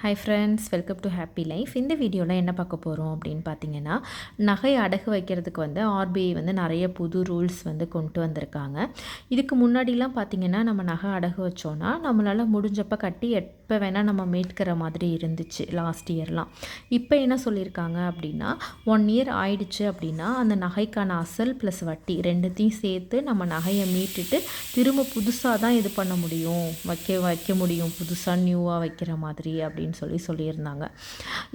Hi friends, welcome to happy life. இந்த வீடியோவில் என்ன பார்க்க போகிறோம் அப்படின்னு பார்த்தீங்கன்னா, நகை அடகு வைக்கிறதுக்கு வந்து ஆர்பிஐ வந்து நிறைய புது ரூல்ஸ் வந்து கொண்டு வந்திருக்காங்க. இதுக்கு முன்னாடிலாம் பார்த்தீங்கன்னா, நம்ம நகை அடகு வச்சோன்னா நம்மளால் முடிஞ்சப்போ கட்டி எப்போ வேணால் நம்ம மீட்கிற மாதிரி இருந்துச்சு லாஸ்ட் இயர்லாம். இப்போ என்ன சொல்லியிருக்காங்க அப்படின்னா, 1 இயர் ஆயிடுச்சு அப்படின்னா அந்த நகைக்கான அசல் ப்ளஸ் வட்டி ரெண்டுத்தையும் சேர்த்து நம்ம நகையை மீட்டுட்டு திரும்ப புதுசாக தான் இது பண்ண முடியும், வைக்க முடியும், புதுசாக நியூவாக வைக்கிற மாதிரி அப்படின்னு சொல்லியிருந்தாங்க.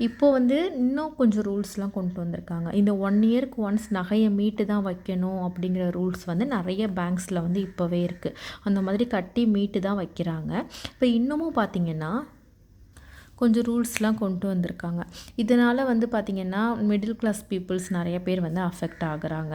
இப்போது வந்து இன்னும் கொஞ்சம் ரூல்ஸ்லாம் கொண்டு வந்திருக்காங்க. இந்த 1 இயருக்கு ஒன்ஸ் நகையை மீட்டு தான் வைக்கணும் அப்படிங்கிற ரூல்ஸ் வந்து நிறைய பேங்க்ஸில் வந்து இப்போவே இருக்குது. அந்த மாதிரி கட்டி மீட்டு தான் வைக்கிறாங்க. இப்போ இன்னமும் பார்த்திங்கன்னா கொஞ்சம் ரூல்ஸ்லாம் கொண்டு வந்திருக்காங்க. இதனால் வந்து பார்த்திங்கன்னா மிடில் கிளாஸ் பீப்புள்ஸ் நிறைய பேர் வந்து அஃபெக்ட் ஆகுறாங்க.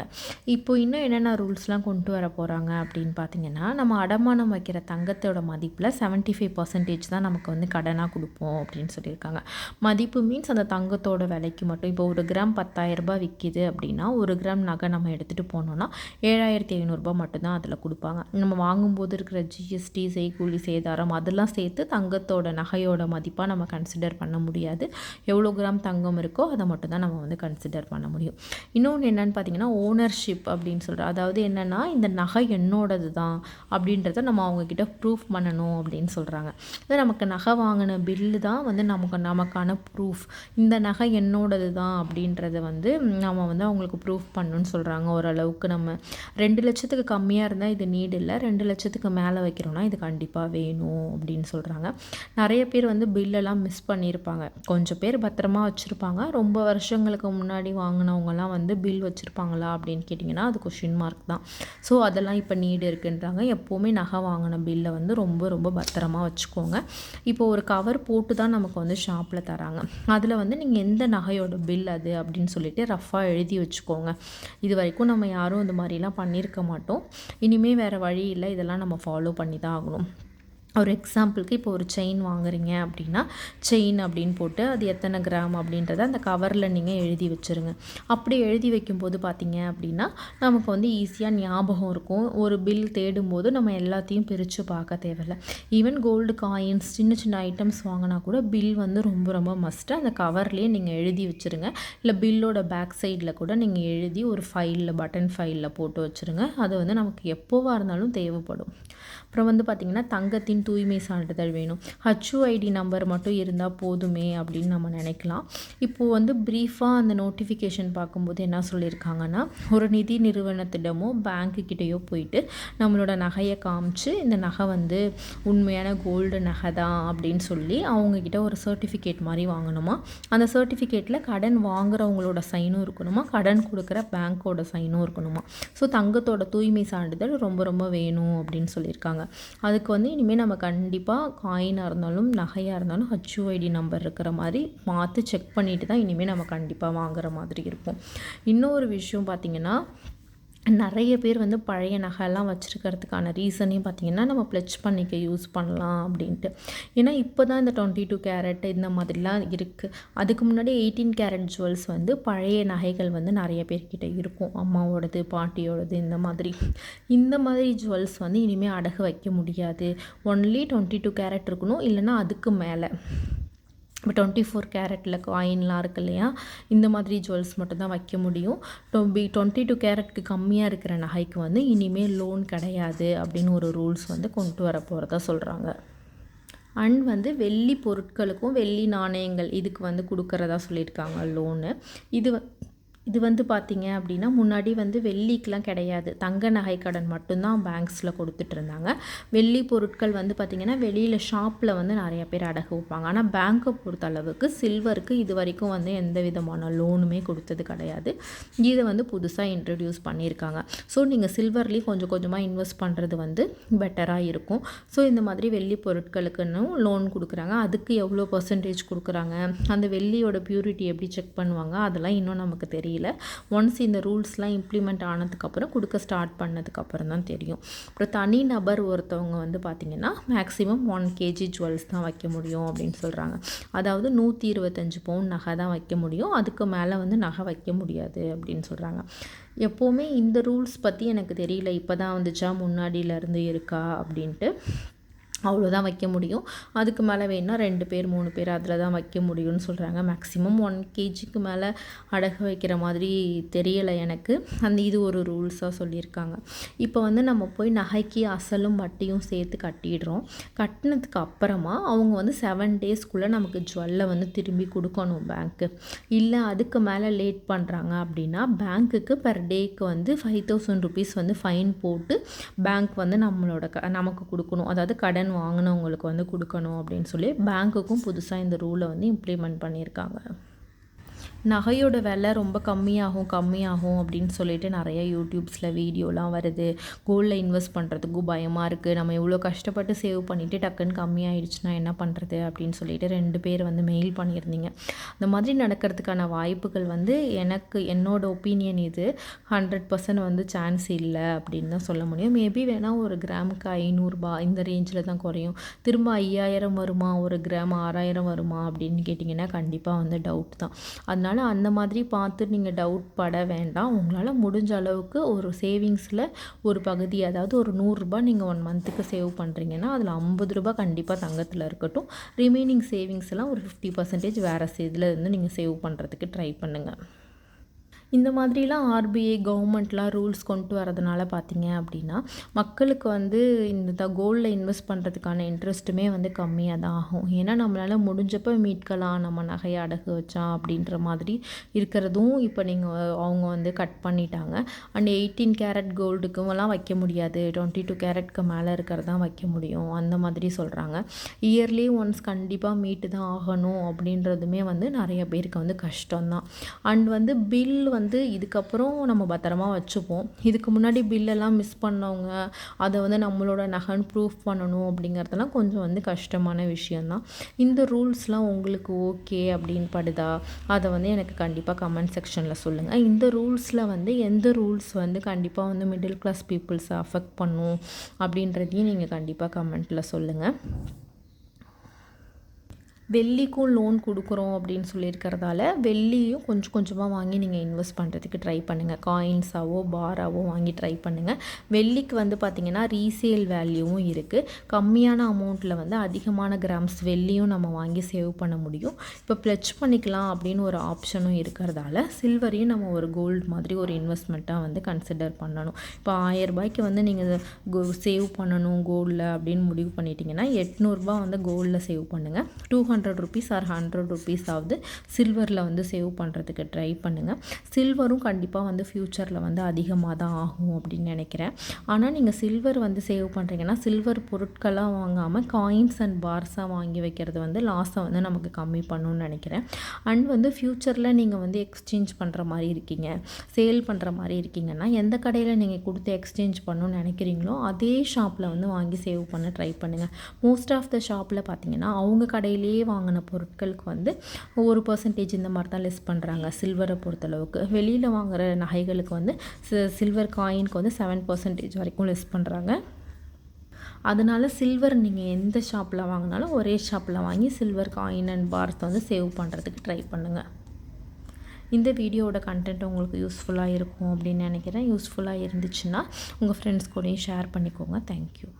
இப்போது இன்னும் என்னென்ன ரூல்ஸ்லாம் கொண்டு வர போகிறாங்க அப்படின்னு பார்த்திங்கன்னா, நம்ம அடமானம் வைக்கிற தங்கத்தோட மதிப்பில் 75% தான் நமக்கு வந்து கடனாக கொடுப்போம் அப்படின்னு சொல்லியிருக்காங்க. மதிப்பு மீன்ஸ் அந்த தங்கத்தோட விலைக்கு மட்டும். இப்போ 1 கிராம் 10,000 விற்கிது அப்படின்னா 1 கிராம் நகை நம்ம எடுத்துகிட்டு போனோன்னா 7,500 மட்டும்தான் அதில் கொடுப்பாங்க. நம்ம வாங்கும்போது இருக்கிற ஜிஎஸ்டி, செய்கூலி, சேதாரம் அதெல்லாம் சேர்த்து தங்கத்தோட நகையோட மதிப்பாக நம்ம கன்சிடர் பண்ண முடியாது. எவ்வளோ கிராம் தங்கம் இருக்கோ அதை மட்டும் தான் நம்ம வந்து கன்சிடர் பண்ண முடியும். இன்னொன்று என்னென்னு பார்த்தீங்கன்னா, ஓனர்ஷிப் அப்படின்னு சொல்கிறோம். அதாவது என்னென்னா, இந்த நகை என்னோடது தான் அப்படின்றத நம்ம அவங்கக்கிட்ட ப்ரூஃப் பண்ணணும் அப்படின்னு சொல்கிறாங்க. இது நமக்கு நகை வாங்கின பில்லு தான் வந்து நமக்கான ப்ரூஃப். இந்த நகை என்னோடது தான் அப்படின்றத வந்து நம்ம வந்து அவங்களுக்கு ப்ரூஃப் பண்ணணும்னு சொல்கிறாங்க. ஓரளவுக்கு நம்ம 2 லட்சத்துக்கு கம்மியாக இருந்தால் இது நீடு இல்லை, 2 லட்சத்துக்கு மேலே வைக்கிறோன்னா இது கண்டிப்பாக வேணும் அப்படின்னு சொல்கிறாங்க. நிறைய பேர் வந்து பில்லெல்லாம் மிஸ் பண்ணியிருப்பாங்க. கொஞ்சம் பேர் பத்திரமா வச்சுருப்பாங்க. ரொம்ப வருஷங்களுக்கு முன்னாடி வாங்கினவங்கலாம் வந்து பில் வச்சுருப்பாங்களா அப்படின்னு கேட்டிங்கன்னா அது கொஷின் மார்க் தான். ஸோ அதெல்லாம் இப்போ நீடு இருக்குன்றாங்க. எப்போவுமே நகை வாங்கின பில்லை வந்து ரொம்ப ரொம்ப பத்திரமா வச்சுக்கோங்க. இப்போ ஒரு கவர் போட்டு தான் நமக்கு வந்து ஷாப்பில் தராங்க. அதில் வந்து நீங்கள் எந்த நகையோட பில் அது அப்படின்னு சொல்லிட்டு ரஃபாக எழுதி வச்சுக்கோங்க. இது வரைக்கும் நம்ம யாரும் இந்த மாதிரிலாம் பண்ணியிருக்க மாட்டோம். இனிமேல் வேறு வழி இல்லை, இதெல்லாம் நம்ம ஃபாலோ பண்ணி தான் ஆகணும். ஒரு எக்ஸாம்பிளுக்கு இப்போ ஒரு செயின் வாங்குறீங்க அப்படின்னா செயின் அப்படின்னு போட்டு அது எத்தனை கிராம் அப்படின்றத அந்த கவரில் நீங்கள் எழுதி வச்சுருங்க. அப்படி எழுதி வைக்கும்போது பார்த்தீங்க அப்படின்னா நமக்கு வந்து ஈஸியாக ஞாபகம் இருக்கும். ஒரு பில் தேடும்போது நம்ம எல்லாத்தையும் பிரித்து பார்க்க தேவையில்லை. ஈவன் கோல்டு காயின்ஸ், சின்ன சின்ன ஐட்டம்ஸ் வாங்கினா கூட பில் வந்து ரொம்ப ரொம்ப மஸ்ட்டு. அந்த கவர்லேயே நீங்கள் எழுதி வச்சுருங்க. இல்லை பில்லோட பேக் சைடில் கூட நீங்கள் எழுதி ஒரு ஃபைலில், பட்டன் ஃபைலில் போட்டு வச்சுருங்க. அது வந்து நமக்கு எப்போவாக இருந்தாலும் தேவைப்படும். அப்புறம் வந்து பார்த்திங்கன்னா, தங்கத்தின் தூய்மை சான்றிதழ் வேணும். ஹச்யூஐடி நம்பர் மட்டும் இருந்தால் போதுமே அப்படின்னு நம்ம நினைக்கலாம். இப்போது வந்து ப்ரீஃபாக அந்த நோட்டிஃபிகேஷன் பார்க்கும்போது என்ன சொல்லியிருக்காங்கன்னா, ஒரு நிதி நிறுவனத்திடமோ பேங்க்குக்கிட்டேயோ போயிட்டு நம்மளோட நகையை காமிச்சு இந்த நகை வந்து உண்மையான கோல்டு நகை தான் அப்படின்னு சொல்லி அவங்கக்கிட்ட ஒரு சர்டிஃபிகேட் மாதிரி வாங்கணுமா. அந்த சர்டிஃபிகேட்டில் கடன் வாங்குறவங்களோட சைனும் இருக்கணுமா, கடன் கொடுக்குற பேங்க்கோட சைனும் இருக்கணுமா. ஸோ தங்கத்தோட தூய்மை சான்றிதழ் ரொம்ப ரொம்ப வேணும் அப்படின்னு சொல்லியிருக்காங்க. அதுக்கு வந்து இனிமேல் நம்ம கண்டிப்பாக காயினாக இருந்தாலும் நகையாக இருந்தாலும் ஹச்யூஐடி நம்பர் இருக்கிற மாதிரி பார்த்து செக் பண்ணிவிட்டு தான் இனிமேல் நம்ம கண்டிப்பாக வாங்குற மாதிரி இருக்கும். இன்னொரு விஷயம் பார்த்திங்கன்னா, நிறைய பேர் வந்து பழைய நகைலாம் வச்சுருக்கிறதுக்கான ரீசனையும் பார்த்திங்கன்னா நம்ம ப்ளெட்ஜ் பண்ணிக்க யூஸ் பண்ணலாம் அப்படின்ட்டு. ஏன்னா இப்போ தான் இந்த 22 கேரட் இந்த மாதிரிலாம் இருக்குது. அதுக்கு முன்னாடி 18 கேரட் ஜுவல்ஸ் வந்து பழைய நகைகள் வந்து நிறைய பேர்கிட்ட இருக்கும். அம்மாவோடது, பாட்டியோடது, இந்த மாதிரி ஜுவல்ஸ் வந்து இனிமேல் அடகு வைக்க முடியாது. ஒன்லி 22 கேரட் இருக்கணும், இல்லைன்னா அதுக்கு மேலே இப்போ 24 கேரட்டில் காயின்லாம் இருக்கு இல்லையா, இந்த மாதிரி ஜுவல்ஸ் மட்டும் தான் வைக்க முடியும். 22 கேரட்க்கு கம்மியாக இருக்கிற நகைக்கு வந்து இனிமேல் லோன் கிடையாது அப்படின்னு ஒரு ரூல்ஸ் வந்து கொண்டு வர போகிறதா சொல்கிறாங்க. அண்ட் வந்து வெள்ளி பொருட்களுக்கும் வெள்ளி நாணயங்கள் இதுக்கு வந்து கொடுக்குறதா சொல்லியிருக்காங்க லோனு. இது வந்து பார்த்திங்க அப்படின்னா முன்னாடி வந்து வெள்ளிக்கெலாம் கிடையாது, தங்க நகை கடன் மட்டும்தான் பேங்க்ஸில் கொடுத்துட்டு இருந்தாங்க. வெள்ளி பொருட்கள் வந்து பார்த்திங்கன்னா வெளியில் ஷாப்பில் வந்து நிறைய பேர் அடகு வைப்பாங்க. ஆனால் பேங்க்கை பொறுத்த அளவுக்கு சில்வருக்கு இது வரைக்கும் வந்து எந்த விதமான லோனுமே கொடுத்தது கிடையாது. இதை வந்து புதுசாக இன்ட்ரடியூஸ் பண்ணியிருக்காங்க. ஸோ நீங்கள் சில்வர்லேயும் கொஞ்சம் கொஞ்சமாக இன்வெஸ்ட் பண்ணுறது வந்து பெட்டராக இருக்கும். ஸோ இந்த மாதிரி வெள்ளி பொருட்களுக்குன்னு லோன் கொடுக்குறாங்க. அதுக்கு எவ்வளோ பர்சன்டேஜ் கொடுக்குறாங்க, அந்த வெள்ளியோட பியூரிட்டி எப்படி செக் பண்ணுவாங்க, அதெல்லாம் இன்னும் நமக்கு தெரியல. ஒன்ஸ் இந்த ரூல்ஸ்லாம் இம்ப்ளிமெண்ட் ஆனதுக்கப்புறம் கொடுக்க ஸ்டார்ட் பண்ணதுக்கப்புறம் தான் தெரியும். அப்புறம் தனி நபர் ஒருத்தவங்க வந்து பார்த்திங்கன்னா மேக்ஸிமம் 1 kg ஜுவல்ஸ் தான் வைக்க முடியும் அப்படின்னு சொல்கிறாங்க. அதாவது 125 பவுன் நகை தான் வைக்க முடியும், அதுக்கு மேலே வந்து நகை வைக்க முடியாது அப்படின்னு சொல்கிறாங்க. எப்போவுமே இந்த ரூல்ஸ் பற்றி எனக்கு தெரியல, இப்போ தான் வந்துச்சா முன்னாடியிலேருந்து இருக்கா அப்படின்ட்டு. அவ்வளோதான் வைக்க முடியும். அதுக்கு மேலே வேணுனா 2 பேர் 3 பேர் அதில் தான் வைக்க முடியும்னு சொல்கிறாங்க. மேக்ஸிமம் 1 கேஜிக்கு மேலே அடகு வைக்கிற மாதிரி தெரியலை எனக்கு. இது ஒரு ரூல்ஸாக சொல்லியிருக்காங்க. இப்போ வந்து நம்ம போய் நகைக்கு அசலும் வட்டியும் சேர்த்து கட்டிடுறோம். கட்டினதுக்கு அப்புறமா அவங்க வந்து 7 டேஸ்க்குள்ளே நமக்கு ஜுவல்லை வந்து திரும்பி கொடுக்கணும் பேங்க்கு. இல்லை அதுக்கு மேலே லேட் பண்ணுறாங்க அப்படின்னா பேங்க்குக்கு பெர் டேக்கு வந்து 5000 ருபீஸ் வந்து ஃபைன் போட்டு பேங்க் வந்து நமக்கு கொடுக்கணும். அதாவது கடன் வாங்கினவங்களுக்கு வந்து கொடுக்கணும் அப்படின்னு சொல்லி பேங்க்குக்கும் புதுசாக இந்த ரூலை வந்து இம்ப்ளிமெண்ட் பண்ணியிருக்காங்க. நகையோட விலை ரொம்ப கம்மியாகும் அப்படின்னு சொல்லிட்டு நிறைய யூடியூப்ஸில் வீடியோலாம் வருது. கோல்டில் இன்வெஸ்ட் பண்ணுறதுக்கும் பயமாக இருக்குது. நம்ம இவ்வளோ கஷ்டப்பட்டு சேவ் பண்ணிவிட்டு டக்குன்னு கம்மியாயிடுச்சுன்னா என்ன பண்ணுறது அப்படின்னு சொல்லிட்டு 2 பேர் வந்து மெயில் பண்ணியிருந்தீங்க. அந்த மாதிரி நடக்கிறதுக்கான வாய்ப்புகள் வந்து என்னோட ஒப்பீனியன் இது 100% வந்து சான்ஸ் இல்லை அப்படின்னு தான் சொல்ல முடியும். மேபி வேணால் ஒரு கிராமுக்கு 500 இந்த ரேஞ்சில் தான் குறையும். திரும்ப 5000 வருமா, ஒரு கிராம் 6000 வருமா அப்படின்னு கேட்டிங்கன்னா கண்டிப்பாக வந்து டவுட் தான். அதனால் அந்த மாதிரி பார்த்து நீங்கள் டவுட் பட வேண்டாம். உங்களால் முடிஞ்ச அளவுக்கு ஒரு சேவிங்ஸில் ஒரு பகுதி, அதாவது ஒரு 100 ரூபாய் நீங்கள் 1 மந்த்துக்கு சேவ் பண்ணுறீங்கன்னா அதில் 50 ரூபாய் கண்டிப்பாக தங்கத்தில் இருக்கட்டும். ரிமைனிங் சேவிங்ஸ் எல்லாம் ஒரு 50% வேறு இதில் இருந்து நீங்கள் சேவ் பண்ணுறதுக்கு ட்ரை பண்ணுங்கள். இந்த மாதிரிலாம் ஆர்பிஐ கவர்மெண்ட்லாம் ரூல்ஸ் கொண்டு வரதுனால பார்த்தீங்க அப்படின்னா மக்களுக்கு வந்து இந்த கோல்டில் இன்வெஸ்ட் பண்ணுறதுக்கான இன்ட்ரெஸ்ட்டுமே வந்து கம்மியாக தான் ஆகும். ஏன்னா நம்மளால் முடிஞ்சப்போ மீட்கலாம் நம்ம நகையை அடகு வச்சா அப்படின்ற மாதிரி இருக்கிறதும் இப்போ அவங்க வந்து கட் பண்ணிட்டாங்க. அண்ட் 18 கேரட் கோல்டுக்குமெல்லாம் வைக்க முடியாது, 22 கேரட்க்கு மேலே இருக்கிறது தான் வைக்க முடியும் அந்த மாதிரி சொல்கிறாங்க. இயர்லி ஒன்ஸ் கண்டிப்பாக மீட்டு தான் ஆகணும் அப்படின்றதுமே வந்து நிறைய பேருக்கு வந்து கஷ்டம்தான். அண்ட் வந்து பில் வந்து இதுக்கப்புறம் நம்ம பத்திரமா வச்சுப்போம். இதுக்கு முன்னாடி பில்லெல்லாம் மிஸ் பண்ணவங்க அதை வந்து நம்மளோட நகைன்னு ப்ரூஃப் பண்ணணும் அப்படிங்கிறதெல்லாம் கொஞ்சம் வந்து கஷ்டமான விஷயந்தான். இந்த ரூல்ஸ்லாம் உங்களுக்கு ஓகே அப்படின்னு படுதா, அதை வந்து எனக்கு கண்டிப்பாக கமெண்ட் செக்ஷனில் சொல்லுங்கள். இந்த ரூல்ஸில் வந்து எந்த ரூல்ஸ் வந்து கண்டிப்பாக வந்து மிடில் கிளாஸ் பீப்புள்ஸை அஃபெக்ட் பண்ணும் அப்படின்றதையும் நீங்கள் கண்டிப்பாக கமெண்ட்டில் சொல்லுங்கள். வெள்ளிக்கும் லோன் கொடுக்குறோம் அப்படின்னு சொல்லியிருக்கிறதால வெள்ளியும் கொஞ்சம் கொஞ்சமாக வாங்கி நீங்கள் இன்வெஸ்ட் பண்ணுறதுக்கு ட்ரை பண்ணுங்கள். காயின்ஸாவோ பாராவோ வாங்கி ட்ரை பண்ணுங்கள். வெள்ளிக்கு வந்து பார்த்திங்கன்னா ரீசேல் வேல்யூவும் இருக்குது. கம்மியான அமௌண்ட்டில் வந்து அதிகமான கிராம்ஸ் வெள்ளியும் நம்ம வாங்கி சேவ் பண்ண முடியும். இப்போ ப்ளெட்ஜ் பண்ணிக்கலாம் அப்படின்னு ஒரு ஆப்ஷனும் இருக்கிறதால சில்வரையும் நம்ம ஒரு கோல்டு மாதிரி ஒரு இன்வெஸ்ட்மெண்ட்டாக வந்து கன்சிடர் பண்ணணும். இப்போ 1000 ரூபாய்க்கு வந்து நீங்கள் சேவ் பண்ணணும் கோல்டில் அப்படின்னு முடிவு பண்ணிட்டீங்கன்னா 800 ரூபாய் வந்து கோல்டில் சேவ் பண்ணுங்கள். 200 ருபீஸ் ஆர் 100 ருபீஸ் ஆகுது சில்வரில் வந்து சேவ் பண்ணுறதுக்கு ட்ரை பண்ணுங்கள். சில்வரும் கண்டிப்பாக வந்து ஃப்யூச்சரில் வந்து அதிகமாக தான் ஆகும் அப்படின்னு நினைக்கிறேன். ஆனால் நீங்கள் சில்வர் வந்து சேவ் பண்ணுறீங்கன்னா சில்வர் பொருட்களாக வாங்காமல் காயின்ஸ் அண்ட் பார்ஸாக வாங்கி வைக்கிறது வந்து லாஸை வந்து நமக்கு கம்மி பண்ணணும்னு நினைக்கிறேன். அண்ட் வந்து ஃப்யூச்சரில் நீங்கள் வந்து எக்ஸ்சேஞ்ச் பண்ணுற மாதிரி இருக்கீங்க, சேல் பண்ணுற மாதிரி இருக்கீங்கன்னா எந்த கடையில் நீங்கள் கொடுத்து எக்ஸ்சேஞ்ச் பண்ணணும்னு நினைக்கிறீங்களோ அதே ஷாப்பில் வந்து வாங்கி சேவ் பண்ண ட்ரை பண்ணுங்கள். மோஸ்ட் ஆஃப் த ஷாப்பில் பார்த்தீங்கன்னா அவங்க கடையிலேயே வாங்கின பொருட்களுக்கு வந்து 1% இந்த மாதிரி தான் லெஸ் பண்ணுறாங்க. சில்வரை பொறுத்தளவுக்கு வெளியில் வாங்குகிற நகைகளுக்கு வந்து சில்வர் காயினுக்கு வந்து 7% வரைக்கும் லெஸ் பண்ணுறாங்க. அதனால் சில்வர் நீங்கள் எந்த ஷாப்பில் வாங்கினாலும் ஒரே ஷாப்பில் வாங்கி சில்வர் காயின் அண்ட் பார்ஸ் வந்து சேவ் பண்ணுறதுக்கு ட்ரை பண்ணுங்கள். இந்த வீடியோவோட கண்டென்ட் உங்களுக்கு யூஸ்ஃபுல்லாக இருக்கும் அப்படின்னு நினைக்கிறேன். யூஸ்ஃபுல்லாக இருந்துச்சுன்னா உங்கள் ஃப்ரெண்ட்ஸ் கூடயும் ஷேர் பண்ணிக்கோங்க. தேங்க்யூ.